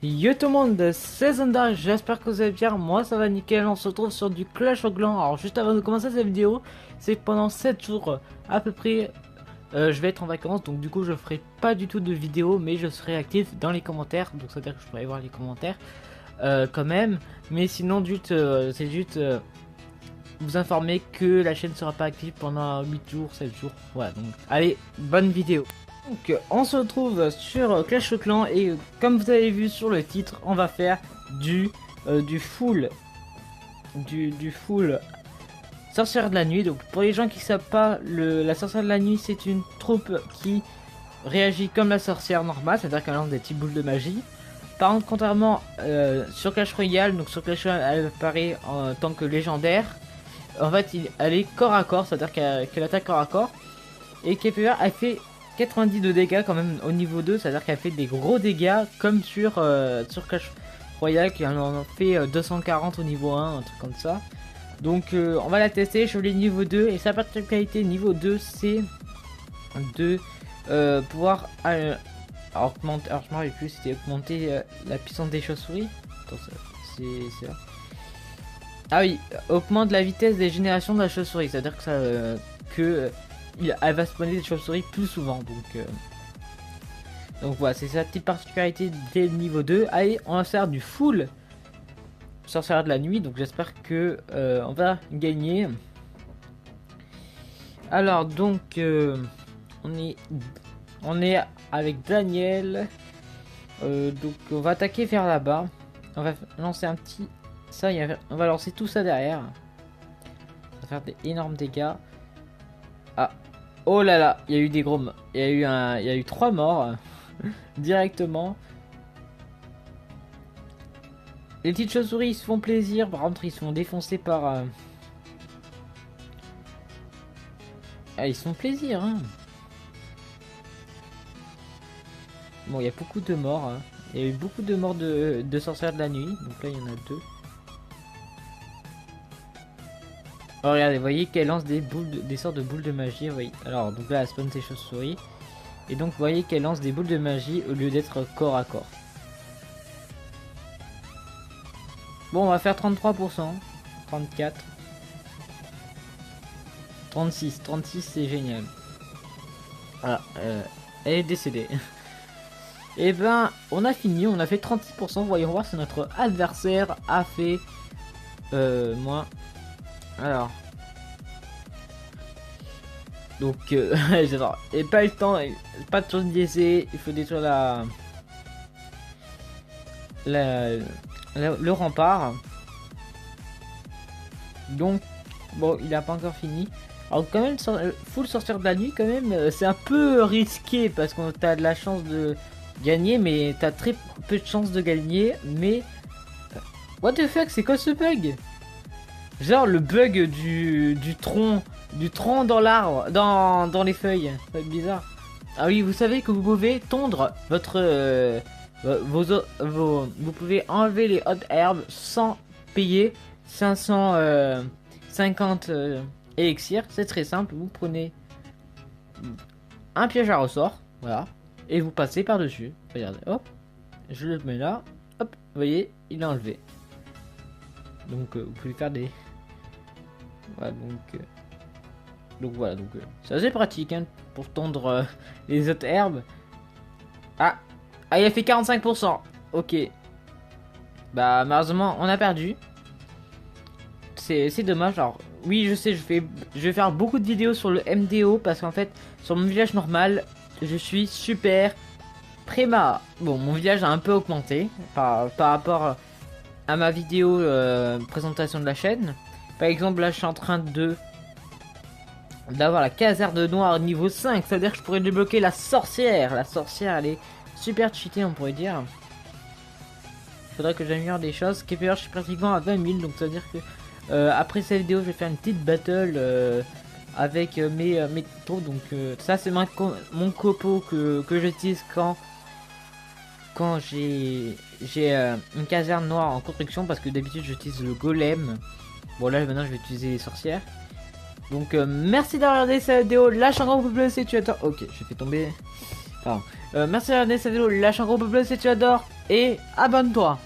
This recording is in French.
Yo tout le monde, c'est Zanda, j'espère que vous allez bien, moi ça va nickel, on se retrouve sur du Clash of Clans. Alors juste avant de commencer cette vidéo, c'est que pendant 7 jours à peu près, je vais être en vacances, donc du coup je ferai pas du tout de vidéo, mais je serai actif dans les commentaires, donc ça veut dire que je pourrai voir les commentaires quand même, mais sinon juste, c'est juste vous informer que la chaîne sera pas active pendant 8 jours, 7 jours, voilà, donc allez, bonne vidéo. Donc on se retrouve sur Clash of Clans et comme vous avez vu sur le titre, on va faire du full sorcière de la nuit. Donc pour les gens qui savent pas, la sorcière de la nuit c'est une troupe qui réagit comme la sorcière normale, c'est-à-dire qu'elle lance des petites boules de magie. Par contre, contrairement sur Clash Royale, donc sur Clash Royale elle apparaît en tant que légendaire. En fait elle est corps à corps, c'est-à-dire qu'elle attaque corps à corps. Et KPR elle fait 90 de dégâts quand même au niveau 2, c'est-à-dire qu'elle fait des gros dégâts comme sur Clash Royale qui en fait 240 au niveau 1, un truc comme ça. Donc on va la tester, je l'ai niveau 2 et sa particularité niveau 2 c'est de pouvoir augmenter, alors je m'en rappelle plus, c'était augmenter la puissance des chauves-souris. Attends, c'est là. Ah oui, augmente la vitesse des générations de la chauve-souris, c'est-à-dire que ça elle va spawner des chauves-souris plus souvent, donc voilà, c'est sa petite particularité dès le niveau 2. Allez, on va faire du full sorcière de la nuit, donc j'espère que on va gagner. Alors donc on est avec Daniel, donc on va attaquer vers là-bas, on va lancer un petit ça, on va lancer tout ça derrière, ça va faire des énormes dégâts. Ah, oh là là, il y a eu des gros, il y a eu 3 morts directement. Les petites chauves-souris ils se font plaisir, par contre ils se font défoncer par ah, ils se font plaisir hein. Bon, il y a beaucoup de morts hein. Il y a eu beaucoup de morts de sorcières de la nuit, donc là il y en a 2. Oh regardez, vous voyez qu'elle lance des sortes de boules de magie, vous voyez. Alors donc là elle spawn ses chauves-souris. Et donc vous voyez qu'elle lance des boules de magie au lieu d'être corps à corps. Bon, on va faire 33%, 34, 36, 36 c'est génial. Voilà, elle est décédée. Et ben on a fini, on a fait 36%, voyons voir si notre adversaire a fait moins. Alors donc j'adore. Et pas le temps, pas de chose biaisée, il faut détruire le rempart. Donc bon, il a pas encore fini. Alors quand même full sortir de la nuit quand même, c'est un peu risqué parce qu'on t'as de la chance de gagner, mais t'as très peu de chance de gagner. Mais what the fuck, c'est quoi ce bug? Genre le bug du tronc dans l'arbre, dans les feuilles, ça va être bizarre. Ah oui, vous savez que vous pouvez tondre votre vous pouvez enlever les hautes herbes sans payer 550 élixirs. C'est très simple, vous prenez un piège à ressort, voilà, et vous passez par dessus. Regardez, hop, je le mets là, hop, vous voyez, il est enlevé. Donc vous pouvez faire des voilà, donc voilà, donc c'est assez pratique hein, pour tondre les autres herbes. Ah, il a fait 45%. Ok. Bah malheureusement on a perdu. C'est dommage. Alors oui, je sais, je vais faire beaucoup de vidéos sur le MDO parce qu'en fait sur mon village normal je suis super préma. Bon, mon village a un peu augmenté par rapport à ma vidéo présentation de la chaîne. Par exemple là je suis en train d'avoir la caserne noire niveau 5, c'est à dire que je pourrais débloquer la sorcière. La sorcière elle est super cheatée on pourrait dire. Faudrait que j'améliore des choses. KPR je suis pratiquement à 20 000, donc ça veut dire que après cette vidéo je vais faire une petite battle avec mes troupes. Donc ça c'est mon copo que j'utilise quand j'ai une caserne noire en construction, parce que d'habitude j'utilise le golem. Bon là maintenant je vais utiliser les sorcières. Donc merci d'avoir regardé cette vidéo, lâche un grand pouce bleu si tu attends. Ok, j'ai fait tomber Pardon. Merci d'avoir regardé cette vidéo, lâche un gros pouce bleu si tu adores et abonne-toi.